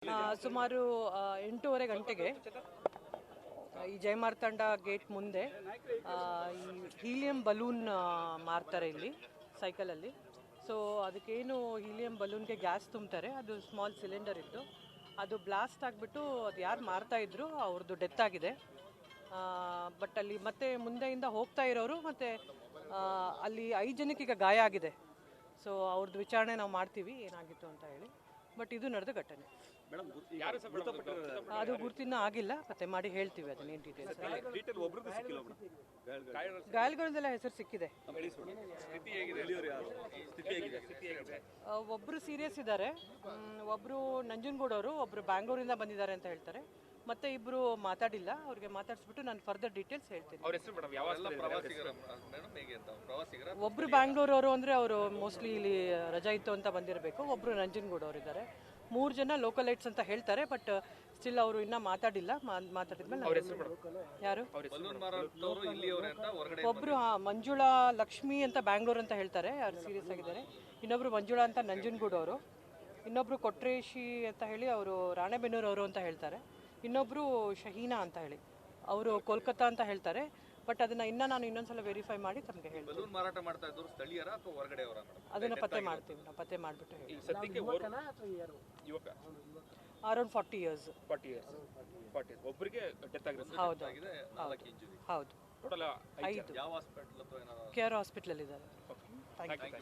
ಸುಮಾರು 8:30 ಗಂಟೆಗೆ ಈ ಜಯಮಾರ್ತಾಂಡ ಗೇಟ್ ಮುಂದೆ ಈ ಹೀಲಿಯಂ ಬಲೂನ್ ಮಾರ್ತಾರೆ ಇಲ್ಲಿ ಸೈಕಲಲ್ಲಿ. ಸೊ ಅದಕ್ಕೇನು ಹೀಲಿಯಂ ಬಲೂನ್ಗೆ ಗ್ಯಾಸ್ ತುಂಬ್ತಾರೆ, ಅದು ಸ್ಮಾಲ್ ಸಿಲಿಂಡರ್ ಇತ್ತು, ಅದು ಬ್ಲಾಸ್ಟ್ ಆಗಿಬಿಟ್ಟು ಅದು ಯಾರು ಮಾರ್ತಾ ಇದ್ರು ಅವ್ರದ್ದು ಡೆತ್ ಆಗಿದೆ. ಬಟ್ ಅಲ್ಲಿ ಮತ್ತೆ ಮುಂದೆಯಿಂದ ಹೋಗ್ತಾ ಇರೋರು ಮತ್ತು ಅಲ್ಲಿ 5 ಜನಕ್ಕೆ ಈಗ ಗಾಯ ಆಗಿದೆ. ಸೊ ಅವ್ರದ್ದು ವಿಚಾರಣೆ ನಾವು ಮಾಡ್ತೀವಿ ಏನಾಗಿತ್ತು ಅಂತ ಹೇಳಿ. ಬಟ್ ಇದು ನಡೆದ ಘಟನೆ. ಅದು ಗುರುತಿನ ಆಗಿಲ್ಲ, ಮತ್ತೆ ಮಾಡಿ ಹೇಳ್ತೀವಿ ಅದನ್ನೇನು ಡೀಟೇಲ್ಸ್. ಗಾಯಗಳದೆಲ್ಲ ಹೆಸರು ಸಿಕ್ಕಿದೆ. ಒಬ್ಬರು ಸೀರಿಯಸ್ ಇದ್ದಾರೆ, ಒಬ್ಬರು ನಂಜನಗೂಡವರು, ಒಬ್ಬರು ಬ್ಯಾಂಗ್ಳೂರಿಂದ ಬಂದಿದ್ದಾರೆ ಅಂತ ಹೇಳ್ತಾರೆ. ಮತ್ತೆ ಇಬ್ಬರು ಮಾತಾಡಿಲ್ಲ, ಅವ್ರಿಗೆ ಮಾತಾಡಿಸ್ಬಿಟ್ಟು ನಾನು ಫರ್ದರ್ ಡೀಟೇಲ್ಸ್ ಹೇಳ್ತೀನಿ. ಒಬ್ರು ಬ್ಯಾಂಗ್ಳೂರವರು ಅಂದರೆ ಅವರು ಮೋಸ್ಟ್ಲಿ ಇಲ್ಲಿ ರಜಾ ಇತ್ತು ಅಂತ ಬಂದಿರಬೇಕು. ಒಬ್ಬರು ನಂಜನಗೂಡವರಿದ್ದಾರೆ. 3 ಜನ ಲೋಕಲೈಟ್ಸ್ ಅಂತ ಹೇಳ್ತಾರೆ, ಬಟ್ ಸ್ಟಿಲ್ ಅವರು ಇನ್ನೂ ಮಾತಾಡಿಲ್ಲ. ಮಾತಾಡಿದ್ಮೇಲೆ ಯಾರು ಒಬ್ಬರು ಮಂಜುಳಾ ಲಕ್ಷ್ಮಿ ಅಂತ ಬ್ಯಾಂಗ್ಳೂರ್ ಅಂತ ಹೇಳ್ತಾರೆ, ಯಾರು ಸೀರಿಯಸ್ ಆಗಿದ್ದಾರೆ. ಇನ್ನೊಬ್ರು ಮಂಜುಳಾ ಅಂತ ನಂಜನಗೂಡವರು, ಇನ್ನೊಬ್ರು ಕೊಟ್ರೇಶಿ ಅಂತ ಹೇಳಿ ಅವರು ರಾಣೆಬೆನ್ನೂರವರು ಅಂತ ಹೇಳ್ತಾರೆ. ಇನ್ನೊಬ್ರು ಶಹೀನಾ ಅಂತ ಹೇಳಿ ಅವರು ಕೋಲ್ಕತ್ತಾ ಅಂತ ಹೇಳ್ತಾರೆ. ಬಟ್ ಅದನ್ನ ನಾನು ಇನ್ನೊಂದ್ಸಲ ವೆರಿಫೈ ಮಾಡಿ ತಮಗೆ ಹೇಳ್ತೀನಿ. ಮಾರಾಟ ಮಾಡ್ತಾ ಇದ್ದವರು ಸ್ಥಳೀಯರ ಅಥವಾ ಹೊರಗಡೆಯವರ? ಅದನ್ನ ಪತ್ತೆ ಮಾಡ್ತೀವಿ, ನಾವು ಪತ್ತೆ ಮಾಡಿಬಿಟ್ಟು ಹೇಳಿ. Around 40 years. ಒಬ್ಬರಿಗೆ ಡೆತ್ ಆಗಿದೆ. ಹೌದು ಹೌದು, 5 KR ಹಾಸ್ಪಿಟಲ್ ಇದ್ದಾರೆ. Thank you.